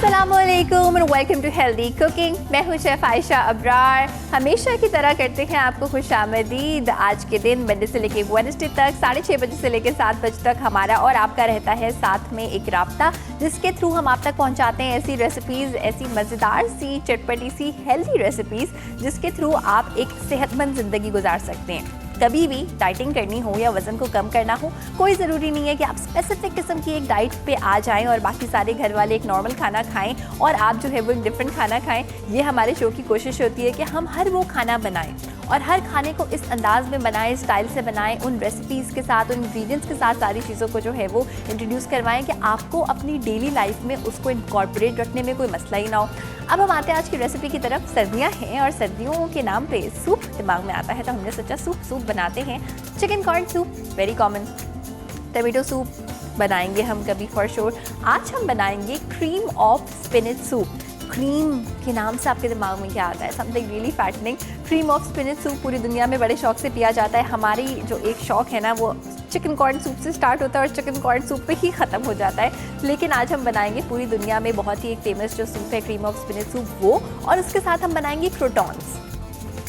अस्सलामुअलैकुम and welcome to healthy cooking. मैं हूं शेफ़ आयशा अब्रार। हमेशा की तरह करते हैं आपको खुशामदीद। आज के दिन मंडे से लेकर वेडनेसडे तक 6:30 बजे से लेकर 7 बजे तक हमारा और आपका रहता है साथ में एक राब्ता, जिसके थ्रू हम आप तक पहुंचाते हैं ऐसी रेसिपीज़, ऐसी मज़ेदार सी चटपटी सी हेल्दी रेसिपीज़ जिसके थ्रू आप एक सेहतमंद ज़िंदगी गुजार सकते हैं। कभी भी डाइटिंग करनी हो या वज़न को कम करना हो, कोई ज़रूरी नहीं है कि आप स्पेसिफिक किस्म की एक डाइट पे आ जाएं और बाकी सारे घर वाले एक नॉर्मल खाना खाएं और आप जो है वो एक डिफरेंट खाना खाएं। ये हमारे शो की कोशिश होती है कि हम हर वो खाना बनाएं और हर खाने को इस अंदाज में बनाएं, स्टाइल से बनाएं, उन रेसिपीज़ के साथ, उन इंग्रेडिएंट्स के साथ सारी चीज़ों को जो है वो इंट्रोड्यूस करवाएं कि आपको अपनी डेली लाइफ में उसको इनकॉर्पोरेट रखने में कोई मसला ही ना हो। अब हम आते हैं आज की रेसिपी की तरफ। सर्दियाँ हैं और सर्दियों के नाम पे सूप दिमाग में आता है, तो हमने सोचा सूप बनाते हैं। Chicken corn soup very common, tomato soup बनाएंगे हम कभी फॉर श्योर। आज हम बनाएंगे cream of spinach soup. Cream के नाम से आपके दिमाग में क्या आता है? Something really fattening. Cream of spinach soup पूरी दुनिया में बड़े शौक से पिया जाता है। हमारी जो एक शौक है ना वो चिकन कॉर्न सूप से स्टार्ट होता है और चिकन कॉर्न सूप पे ही ख़त्म हो जाता है। लेकिन आज हम बनाएंगे पूरी दुनिया में बहुत ही एक फेमस जो सूप है क्रीम ऑफ स्पिनच सूप वो, और उसके साथ हम बनाएंगे क्रोटॉन्स।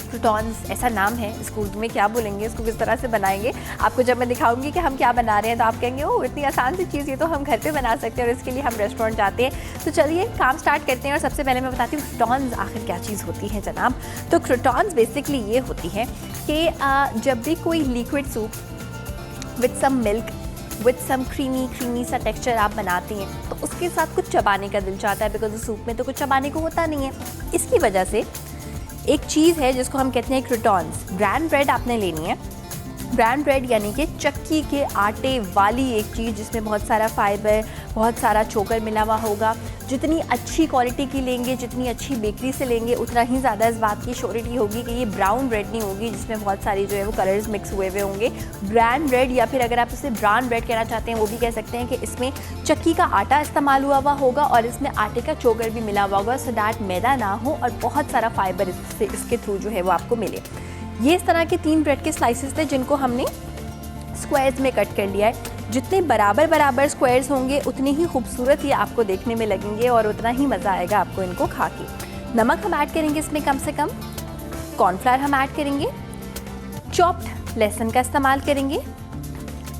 क्रोटॉन्स ऐसा नाम है, इसको उर्दू में क्या बोलेंगे, इसको किस तरह से बनाएंगे, आपको जब मैं दिखाऊंगी कि हम क्या बना रहे हैं तो आप कहेंगे ओह इतनी आसान सी चीज़, ये तो हम घर पे बना सकते हैं और इसके लिए हम रेस्टोरेंट जाते हैं। तो चलिए काम स्टार्ट करते हैं। और सबसे पहले मैं बताती हूँ क्रोटॉन्स आखिर क्या चीज़ होती है जनाब। तो क्रोटॉन्स बेसिकली ये होती है कि जब भी कोई liquid soup with some milk with some creamy सा टेक्सचर आप बनाती हैं तो उसके साथ कुछ चबाने का दिल चाहता है, बिकॉज सूप में तो कुछ चबाने को होता नहीं है। इसकी वजह से एक चीज़ है जिसको हम कहते हैं क्रोटॉन्स। ब्राउन ब्रेड आपने लेनी है। ब्राउन ब्रेड यानी कि चक्की के आटे वाली एक चीज़ जिसमें बहुत सारा फाइबर, बहुत सारा चोकर मिला हुआ होगा। जितनी अच्छी क्वालिटी की लेंगे, जितनी अच्छी बेकरी से लेंगे, उतना ही ज़्यादा इस बात की श्योरिटी होगी कि ये ब्राउन ब्रेड नहीं होगी जिसमें बहुत सारी जो है वो कलर्स मिक्स हुए हुए होंगे। ब्राउन ब्रेड, या फिर अगर आप इसे ब्राउन ब्रेड कहना चाहते हैं वो भी कह सकते हैं, कि इसमें चक्की का आटा इस्तेमाल हुआ हुआ होगा और इसमें आटे का चोकर भी मिला हुआ होगा, सो दैट मैदा ना हो और बहुत सारा फाइबर इसके थ्रू जो है वो आपको मिले। ये इस तरह के 3 ब्रेड के स्लाइसेस थे जिनको हमने स्क्वायर्स में कट कर लिया है। जितने बराबर स्क्वायर्स होंगे उतनी ही खूबसूरत ये आपको देखने में लगेंगे और उतना ही मज़ा आएगा आपको इनको खा के। नमक हम ऐड करेंगे इसमें कम से कम, कॉर्नफ्लावर हम ऐड करेंगे, चॉप्ड लहसुन का इस्तेमाल करेंगे,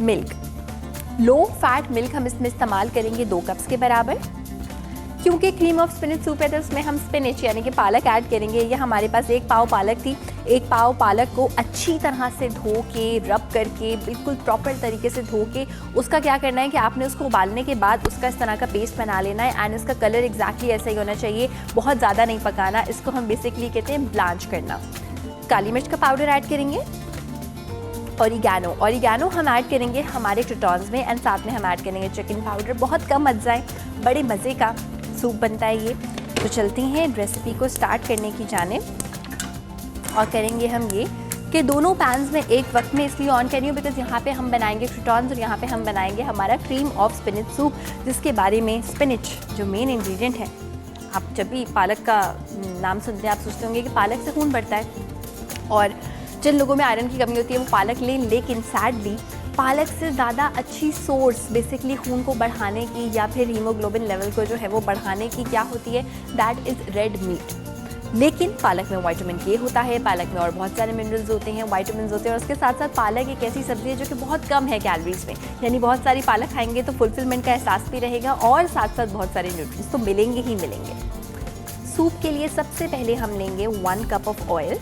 मिल्क, लो फैट मिल्क हम इसमें इस्तेमाल करेंगे 2 कप्स के बराबर। क्योंकि क्रीम ऑफ स्पिनच सूप है तो उसमें हम स्पिनच यानी कि पालक ऐड करेंगे। ये हमारे पास 1 पाव पालक थी। 1 पाव पालक को अच्छी तरह से धो के, रब करके, बिल्कुल प्रॉपर तरीके से धो के उसका क्या करना है कि आपने उसको उबालने के बाद उसका इस तरह का पेस्ट बना लेना है। एंड इसका कलर एग्जैक्टली ऐसा ही होना चाहिए, बहुत ज़्यादा नहीं पकाना। इसको हम बेसिकली कहते हैं ब्लांच करना। काली मिर्च का पाउडर ऐड करेंगे, ऑरिगैनो हम ऐड करेंगे हमारे क्रोटॉन्स में, एंड साथ में हम ऐड करेंगे चिकन पाउडर। बहुत कम अज्जाएं, बड़े मज़े का सूप बनता है ये। तो चलते हैं रेसिपी को स्टार्ट करने की जानिब और करेंगे हम ये कि दोनों पैन्स में एक वक्त में इसलिए ऑन कर रही हूँ बिकॉज यहाँ पे हम बनाएंगे क्रोटॉन्स और यहाँ पे हम बनाएंगे हमारा क्रीम ऑफ स्पिनच सूप, जिसके बारे में स्पिनच जो मेन इंग्रेडिएंट है। आप जब भी पालक का नाम सुनते हैं आप सोचते होंगे कि पालक से खून बढ़ता है और जिन लोगों में आयरन की कमी होती है वो पालक लें, लेकिन सैडली पालक से ज़्यादा अच्छी सोर्स बेसिकली खून को बढ़ाने की या फिर हीमोग्लोबिन लेवल को जो है वो बढ़ाने की क्या होती है, दैट इज़ रेड मीट। लेकिन पालक में विटामिन के होता है, पालक में और बहुत सारे मिनरल्स होते हैं, विटामिन होते हैं, और उसके साथ साथ पालक एक ऐसी सब्ज़ी है जो कि बहुत कम है कैलोरीज में। यानी बहुत सारी पालक खाएंगे तो फुलफिलमेंट का एहसास भी रहेगा और साथ साथ बहुत सारे न्यूट्रिएंट्स तो मिलेंगे ही मिलेंगे। सूप के लिए सबसे पहले हम लेंगे 1 cup of oil.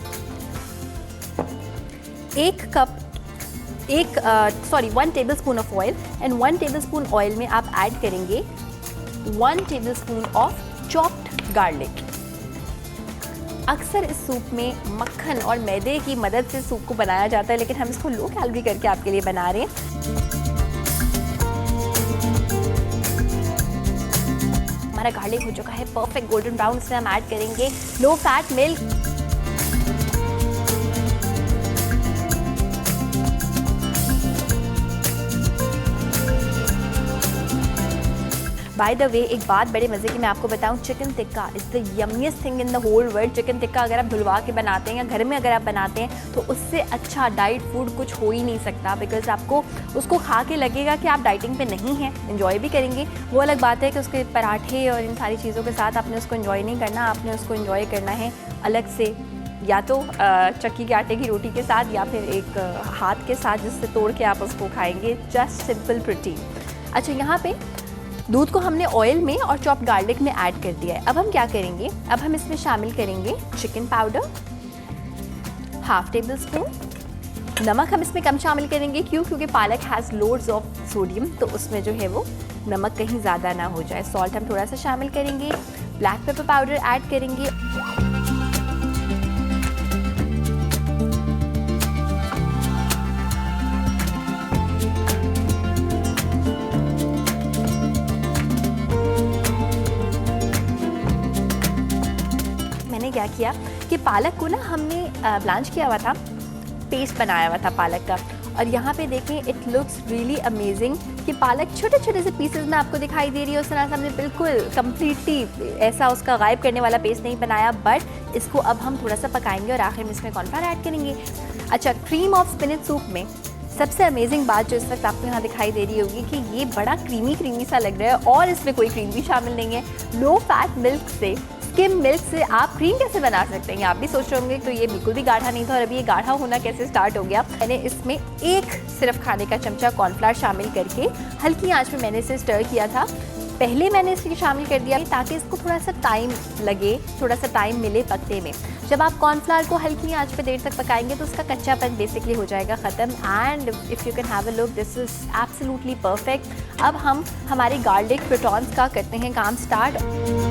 1 tablespoon of oil, and 1 tablespoon oil में आप ऐड करेंगे 1 टेबलस्पून ऑफ चॉप्ड गार्लिक। अक्सर इस सूप में मक्खन और मैदे की मदद से सूप को बनाया जाता है, लेकिन हम इसको लो कैलोरी करके आपके लिए बना रहे हैं। हमारा गार्लिक हो चुका है परफेक्ट गोल्डन ब्राउन, इसमें हम ऐड करेंगे low fat milk, by the way, एक बात बड़े मज़े की मैं आपको बताऊं, chicken tikka is the yummiest thing in the whole world. Chicken tikka अगर आप धुलवा के बनाते हैं या घर में अगर आप बनाते हैं तो उससे अच्छा डाइट फूड कुछ हो ही नहीं सकता, बिकॉज आपको उसको खा के लगेगा कि आप डाइटिंग पे नहीं हैं, एंजॉय भी करेंगे। वो अलग बात है कि उसके पराठे और इन सारी चीज़ों के साथ आपने उसको एंजॉय नहीं करना, आपने उसको एंजॉय करना है अलग से, या तो चक्की के आटे की रोटी के साथ या फिर एक हाथ के साथ जिससे तोड़ के आप उसको खाएंगे। Just simple protein. अच्छा, यहाँ पे दूध को हमने ऑयल में और चॉप्ड गार्लिक में ऐड कर दिया है। अब हम क्या करेंगे, अब हम इसमें शामिल करेंगे chicken powder, half table spoon. नमक हम इसमें कम शामिल करेंगे, क्यों? क्योंकि पालक हैज़ लोड्स ऑफ सोडियम, तो उसमें जो है वो नमक कहीं ज़्यादा ना हो जाए। सॉल्ट हम थोड़ा सा शामिल करेंगे, ब्लैक पेपर पाउडर ऐड करेंगे। क्या किया कि पालक को ना हमने ब्लांच किया हुआ था, पेस्ट बनाया हुआ था पालक का, और यहाँ पे देखें इट लुक्स रियली अमेजिंग कि पालक छोटे छोटे से पीसेस में आपको दिखाई दे रही है। उस तरह से हमने बिल्कुल कम्प्लीटली ऐसा उसका गायब करने वाला पेस्ट नहीं बनाया, बट इसको अब हम थोड़ा सा पकाएंगे और आखिर में इसमें कॉर्नफ्लावर ऐड करेंगे। अच्छा, क्रीम ऑफ स्पिनच सूप में सबसे अमेजिंग बात जो इस वक्त आपको यहाँ दिखाई दे रही होगी कि ये बड़ा क्रीमी सा लग रहा है और इसमें कोई क्रीम भी शामिल नहीं है। लो फैट मिल्क से, स्किम मिल्क से आप क्रीम कैसे बना सकते हैं, आप भी सोच रहे होंगे। तो ये बिल्कुल भी गाढ़ा नहीं था और अभी ये गाढ़ा होना कैसे स्टार्ट हो गया। मैंने इसमें एक सिर्फ खाने का चमचा कॉर्नफ्लावर शामिल करके हल्की आंच में मैंने इसे स्टर किया था। पहले मैंने इसे शामिल कर दिया ताकि इसको थोड़ा सा टाइम लगे, थोड़ा सा टाइम मिले पकने में। जब आप कॉर्नफ्लावर को हल्की आंच पे देर तक पकाएंगे तो उसका कच्चापन बेसिकली हो जाएगा ख़त्म। And if you can have a look, this is absolutely perfect. अब हम हमारे गार्लिक क्रूटॉन्स का करते हैं काम स्टार्ट।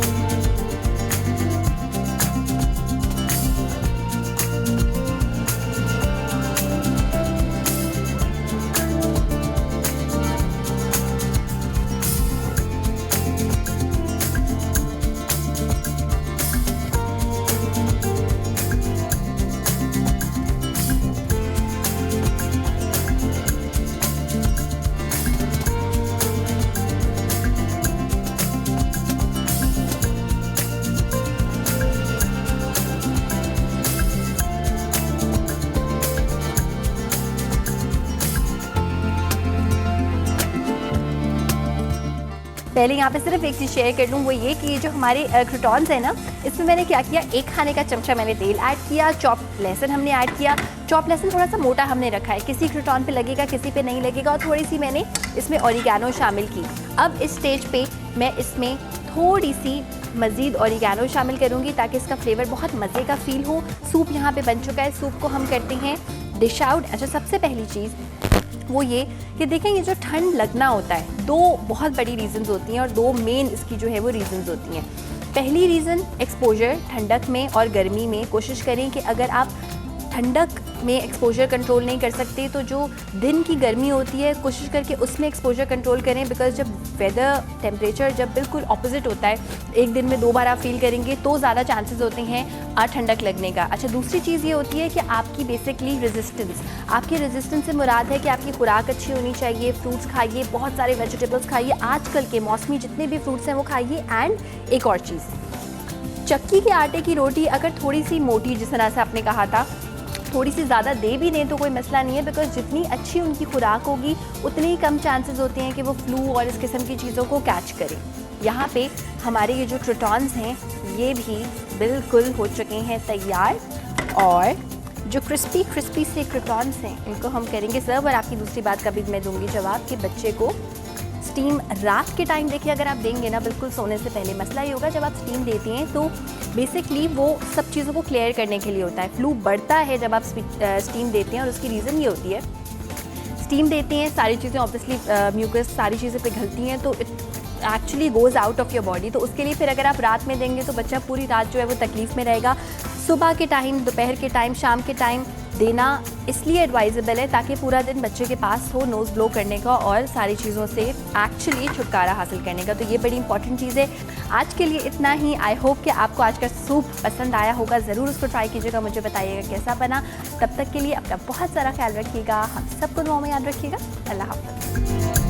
पहले यहाँ पे सिर्फ एक चीज़ शेयर कर लूँ, वो ये कि ये जो हमारे क्रूटॉन्स है ना, इसमें मैंने क्या किया, एक खाने का चमचा मैंने तेल ऐड किया, चॉप्ड लहसुन हमने ऐड किया। चॉप्ड लहसुन थोड़ा सा मोटा हमने रखा है, किसी क्रूटॉन पे लगेगा किसी पे नहीं लगेगा। और थोड़ी सी मैंने इसमें ऑरिगैनो शामिल की। अब इस स्टेज पे मैं इसमें थोड़ी सी मज़ीद ऑरिगैनो शामिल करूँगी ताकि इसका फ्लेवर बहुत मज़े का फील हो। सूप यहाँ पे बन चुका है, सूप को हम करते हैं डिश आउट। अच्छा, सबसे पहली चीज़ वो ये कि देखें, ये जो ठंड लगना होता है, दो बहुत बड़ी रीज़न्स होती हैं और दो मेन इसकी जो है वो रीज़न्स होती हैं। पहली रीज़न एक्सपोजर, ठंडक में और गर्मी में कोशिश करें कि अगर आप ठंडक में एक्सपोजर कंट्रोल नहीं कर सकते तो जो दिन की गर्मी होती है कोशिश करके उसमें एक्सपोजर कंट्रोल करें। बिकॉज जब वेदर टेम्परेचर जब बिल्कुल ऑपोजिट होता है, एक दिन में 2 बार आप फील करेंगे तो ज़्यादा चांसेस होते हैं ठंडक लगने का। अच्छा, दूसरी चीज़ ये होती है कि आपकी बेसिकली रेजिस्टेंस, आपकी रेजिस्टेंस से मुराद है कि आपकी खुराक अच्छी होनी चाहिए। फ्रूट्स खाइए, बहुत सारे वेजिटेबल्स खाइए, आजकल के मौसमी जितने भी फ्रूट्स हैं वो खाइए। एंड एक और चीज़, चक्की के आटे की रोटी अगर थोड़ी सी मोटी, जिस तरह से आपने कहा था, थोड़ी सी ज़्यादा दे भी दें तो कोई मसला नहीं है। बिकॉज जितनी अच्छी उनकी खुराक होगी उतने ही कम चांसेस होते हैं कि वो फ्लू और इस किस्म की चीज़ों को कैच करें। यहाँ पे हमारे ये जो क्रूटॉन्स हैं ये भी बिल्कुल हो चुके हैं तैयार, और जो क्रिस्पी से क्रूटॉन्स हैं इनको हम करेंगे सर्व। और आपकी दूसरी बात का भी मैं दूंगी जवाब कि बच्चे को स्टीम रात के टाइम देखिए अगर आप देंगे ना, बिल्कुल सोने से पहले, मसला ये होगा जब आप स्टीम देते हैं तो बेसिकली वो सब चीज़ों को क्लियर करने के लिए होता है। फ्लू बढ़ता है जब आप स्टीम देते हैं और उसकी रीज़न ये होती है, स्टीम देते हैं सारी चीज़ें ऑब्वियसली म्यूकस सारी चीज़ें पिघलती हैं तो it actually goes out of your body. तो उसके लिए फिर अगर आप रात में देंगे तो बच्चा पूरी रात जो है वो तकलीफ़ में रहेगा। सुबह के टाइम, दोपहर के टाइम, शाम के टाइम देना इसलिए एडवाइजेबल है ताकि पूरा दिन बच्चे के पास हो नोज़ ब्लो करने का और सारी चीज़ों से एक्चुअली छुटकारा हासिल करने का। तो ये बड़ी इंपॉर्टेंट चीज़ है। आज के लिए इतना ही। आई होप कि आपको आज का सूप पसंद आया होगा। ज़रूर उसको ट्राई कीजिएगा, मुझे बताइएगा कैसा बना। तब तक के लिए अपना बहुत सारा ख्याल रखिएगा, हम सबको दुआ में याद रखिएगा। अल्लाह हाफ़िज़।